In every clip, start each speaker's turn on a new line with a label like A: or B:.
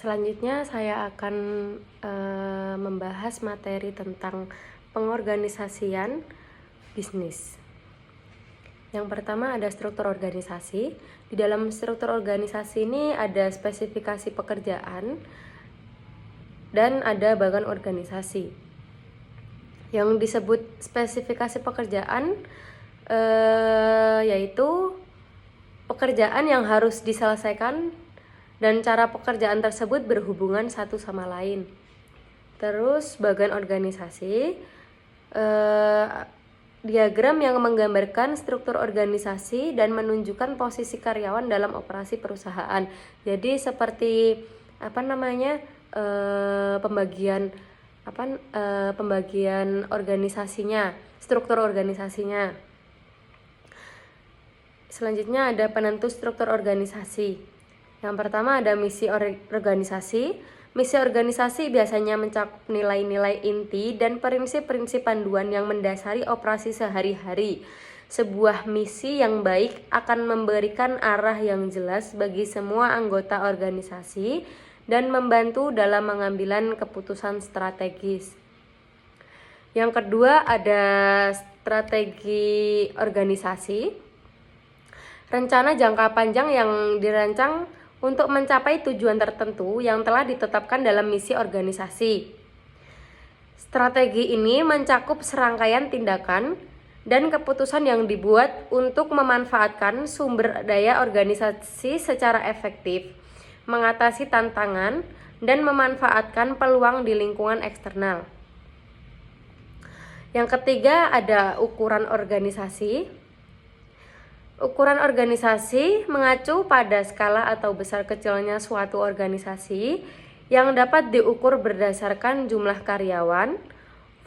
A: Selanjutnya saya akan membahas materi tentang pengorganisasian bisnis. Yang pertama ada struktur organisasi. Di dalam struktur organisasi ini ada spesifikasi pekerjaan dan ada bagan organisasi. Yang disebut spesifikasi pekerjaan yaitu pekerjaan yang harus diselesaikan dan cara pekerjaan tersebut berhubungan satu sama lain. Terus bagan organisasi, diagram yang menggambarkan struktur organisasi dan menunjukkan posisi karyawan dalam operasi perusahaan. Jadi seperti pembagian organisasinya, struktur organisasinya. Selanjutnya ada penentu struktur organisasi. Yang pertama ada misi organisasi. Misi organisasi biasanya mencakup nilai-nilai inti dan prinsip-prinsip panduan yang mendasari operasi sehari-hari. Sebuah misi yang baik akan memberikan arah yang jelas bagi semua anggota organisasi dan membantu dalam mengambil keputusan strategis. Yang kedua ada strategi organisasi. Rencana jangka panjang yang dirancang untuk mencapai tujuan tertentu yang telah ditetapkan dalam misi organisasi. Strategi ini mencakup serangkaian tindakan dan keputusan yang dibuat untuk memanfaatkan sumber daya organisasi secara efektif, mengatasi tantangan, dan memanfaatkan peluang di lingkungan eksternal. Yang ketiga ada ukuran organisasi. Ukuran organisasi mengacu pada skala atau besar kecilnya suatu organisasi yang dapat diukur berdasarkan jumlah karyawan,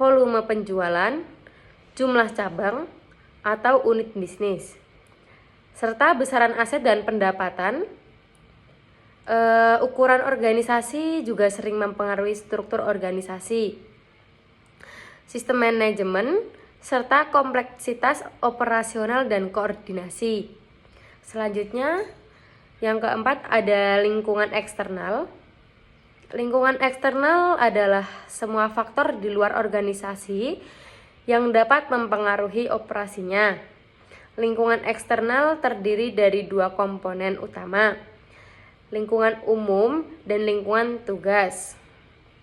A: volume penjualan, jumlah cabang, atau unit bisnis, serta besaran aset dan pendapatan. Ukuran organisasi juga sering mempengaruhi struktur organisasi, sistem manajemen, serta kompleksitas operasional dan koordinasi. Selanjutnya, yang keempat ada lingkungan eksternal. Lingkungan eksternal adalah semua faktor di luar organisasi yang dapat mempengaruhi operasinya. Lingkungan eksternal terdiri dari dua komponen utama, lingkungan umum dan lingkungan tugas.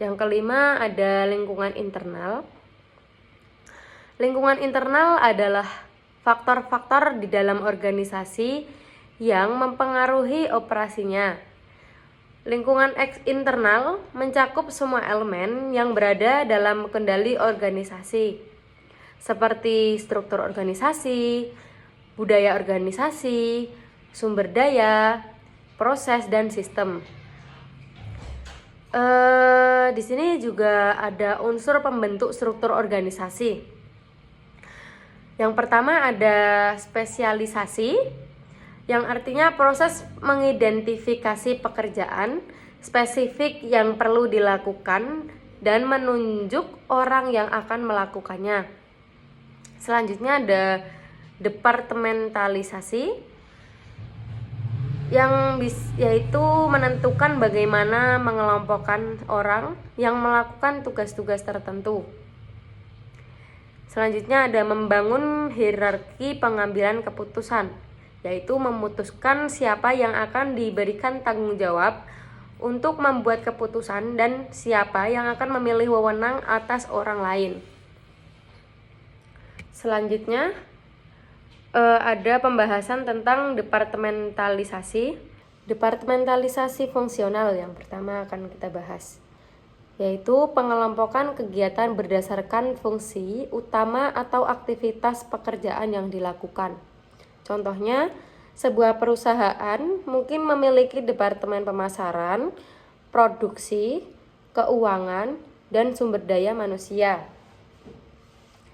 A: Yang kelima ada lingkungan internal. Lingkungan internal adalah faktor-faktor di dalam organisasi yang mempengaruhi operasinya. Lingkungan internal mencakup semua elemen yang berada dalam kendali organisasi, seperti struktur organisasi, budaya organisasi, sumber daya, proses, dan sistem. Di sini juga ada unsur pembentuk struktur organisasi. Yang pertama ada spesialisasi, yang artinya proses mengidentifikasi pekerjaan spesifik yang perlu dilakukan dan menunjuk orang yang akan melakukannya. Selanjutnya ada departementalisasi, yaitu menentukan bagaimana mengelompokkan orang yang melakukan tugas-tugas tertentu. Selanjutnya ada membangun hierarki pengambilan keputusan, yaitu memutuskan siapa yang akan diberikan tanggung jawab untuk membuat keputusan dan siapa yang akan memilih wewenang atas orang lain. Selanjutnya ada pembahasan tentang departementalisasi. Departementalisasi fungsional yang pertama akan kita bahas, yaitu pengelompokan kegiatan berdasarkan fungsi utama atau aktivitas pekerjaan yang dilakukan. Contohnya, sebuah perusahaan mungkin memiliki departemen pemasaran, produksi, keuangan, dan sumber daya manusia.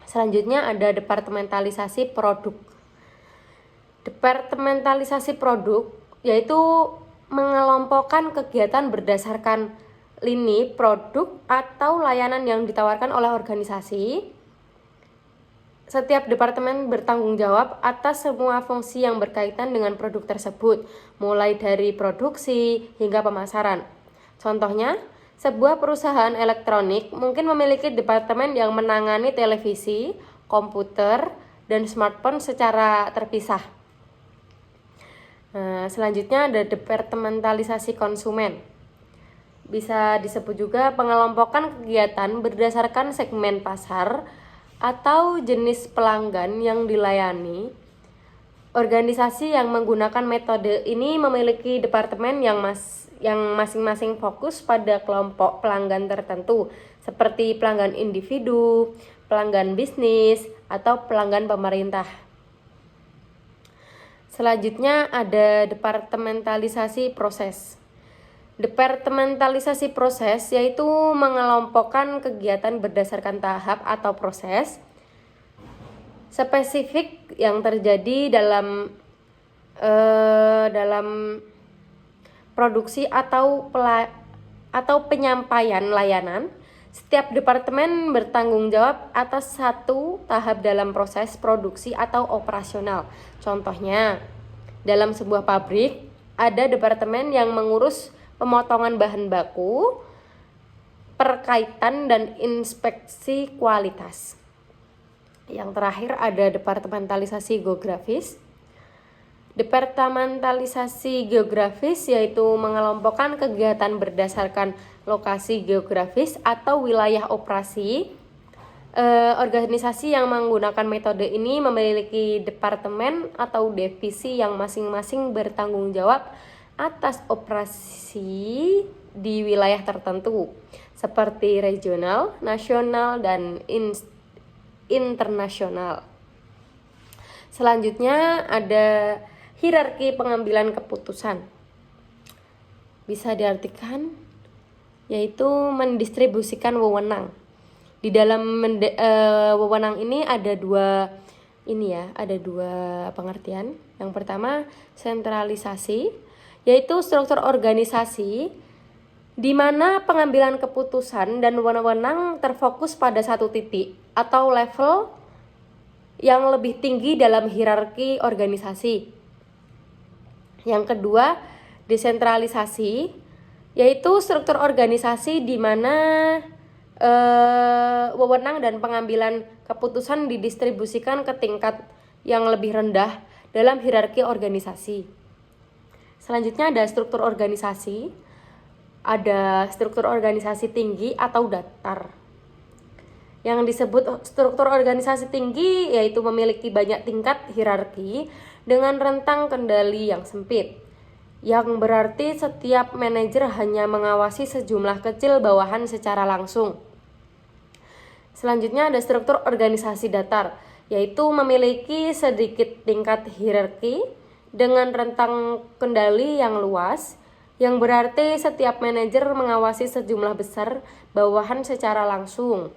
A: Selanjutnya ada departementalisasi produk. Departementalisasi produk yaitu mengelompokkan kegiatan berdasarkan lini produk atau layanan yang ditawarkan oleh organisasi. Setiap departemen bertanggung jawab atas semua fungsi yang berkaitan dengan produk tersebut, mulai dari produksi hingga pemasaran. Contohnya, sebuah perusahaan elektronik mungkin memiliki departemen yang menangani televisi, komputer, dan smartphone secara terpisah. Selanjutnya ada departementalisasi konsumen. Bisa disebut juga pengelompokan kegiatan berdasarkan segmen pasar atau jenis pelanggan yang dilayani. Organisasi yang menggunakan metode ini memiliki departemen yang masing-masing fokus pada kelompok pelanggan tertentu, seperti pelanggan individu, pelanggan bisnis, atau pelanggan pemerintah. Selanjutnya ada departementalisasi proses. Departementalisasi proses yaitu mengelompokkan kegiatan berdasarkan tahap atau proses spesifik yang terjadi dalam produksi atau penyampaian layanan. Setiap departemen bertanggung jawab atas satu tahap dalam proses produksi atau operasional. Contohnya, dalam sebuah pabrik ada departemen yang mengurus pemotongan bahan baku, perkaitan, dan inspeksi kualitas. Yang terakhir ada departementalisasi geografis. Departementalisasi geografis yaitu mengelompokkan kegiatan berdasarkan lokasi geografis atau wilayah operasi. Organisasi yang menggunakan metode ini memiliki departemen atau divisi yang masing-masing bertanggung jawab atas operasi di wilayah tertentu, seperti regional, nasional, dan internasional. Selanjutnya ada hierarki pengambilan keputusan. Bisa diartikan yaitu mendistribusikan wewenang. Di dalam wewenang ini ada dua pengertian. Yang pertama, sentralisasi, yaitu struktur organisasi di mana pengambilan keputusan dan wewenang terfokus pada satu titik atau level yang lebih tinggi dalam hierarki organisasi. Yang kedua, desentralisasi, yaitu struktur organisasi di mana wewenang dan pengambilan keputusan didistribusikan ke tingkat yang lebih rendah dalam hierarki organisasi. Selanjutnya ada struktur organisasi. Ada struktur organisasi tinggi atau datar. Yang disebut struktur organisasi tinggi yaitu memiliki banyak tingkat hierarki dengan rentang kendali yang sempit, yang berarti setiap manajer hanya mengawasi sejumlah kecil bawahan secara langsung. Selanjutnya ada struktur organisasi datar, yaitu memiliki sedikit tingkat hierarki dengan rentang kendali yang luas, yang berarti setiap manajer mengawasi sejumlah besar bawahan secara langsung.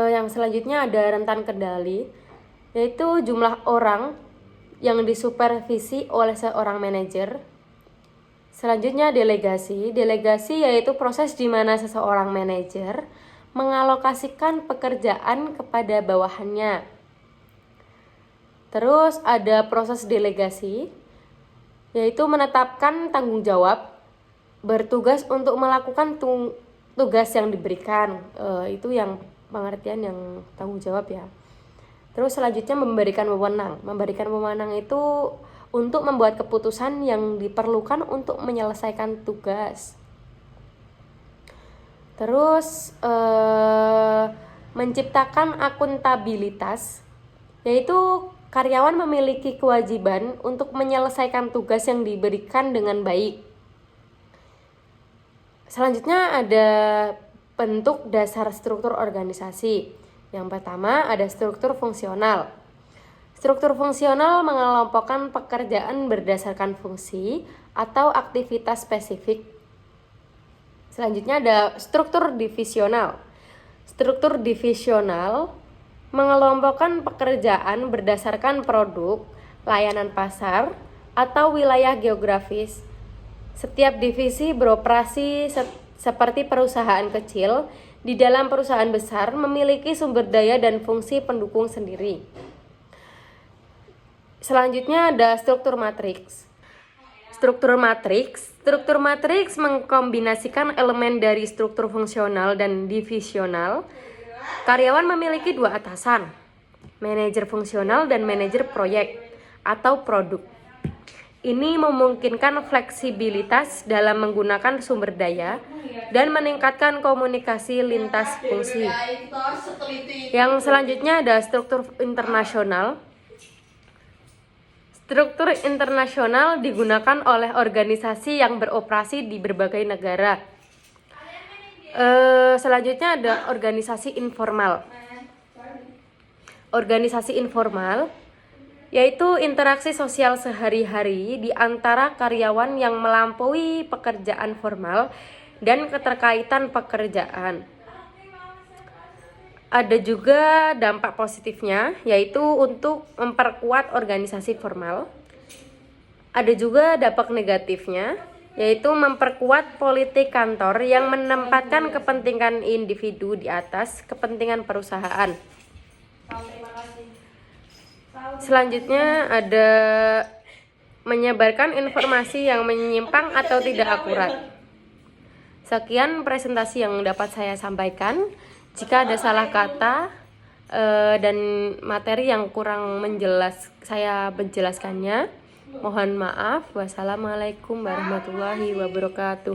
A: Yang selanjutnya ada rentan kendali, yaitu jumlah orang yang disupervisi oleh seorang manajer. Selanjutnya delegasi. Delegasi yaitu proses di mana seseorang manajer mengalokasikan pekerjaan kepada bawahannya. Terus ada proses delegasi, yaitu menetapkan tanggung jawab, bertugas untuk melakukan tugas yang diberikan. Itu yang pengertian yang tanggung jawab ya. Terus selanjutnya memberikan wewenang. Memberikan wewenang itu untuk membuat keputusan yang diperlukan untuk menyelesaikan tugas. Terus menciptakan akuntabilitas, yaitu karyawan memiliki kewajiban untuk menyelesaikan tugas yang diberikan dengan baik. Selanjutnya ada bentuk dasar struktur organisasi. Yang pertama ada struktur fungsional. Struktur fungsional mengelompokkan pekerjaan berdasarkan fungsi atau aktivitas spesifik. Selanjutnya ada struktur divisional. Struktur divisional mengelompokkan pekerjaan berdasarkan produk, layanan pasar, atau wilayah geografis. Setiap divisi beroperasi seperti perusahaan kecil. Di dalam perusahaan besar memiliki sumber daya dan fungsi pendukung sendiri. Selanjutnya ada struktur matriks. Struktur matriks. Struktur matriks mengkombinasikan elemen dari struktur fungsional dan divisional. Karyawan memiliki dua atasan, manajer fungsional dan manajer proyek atau produk. Ini memungkinkan fleksibilitas dalam menggunakan sumber daya dan meningkatkan komunikasi lintas fungsi. Yang selanjutnya ada struktur internasional. Struktur internasional digunakan oleh organisasi yang beroperasi di berbagai negara. Selanjutnya ada organisasi informal. Organisasi informal yaitu interaksi sosial sehari-hari di antara karyawan yang melampaui pekerjaan formal dan keterkaitan pekerjaan. Ada juga dampak positifnya, yaitu untuk memperkuat organisasi formal. Ada juga dampak negatifnya, yaitu memperkuat politik kantor yang menempatkan kepentingan individu di atas kepentingan perusahaan. Selanjutnya ada menyebarkan informasi yang menyimpang atau tidak akurat. Sekian presentasi yang dapat saya sampaikan. Jika ada salah kata dan materi yang kurang saya menjelaskannya, mohon maaf. Wassalamualaikum warahmatullahi wabarakatuh.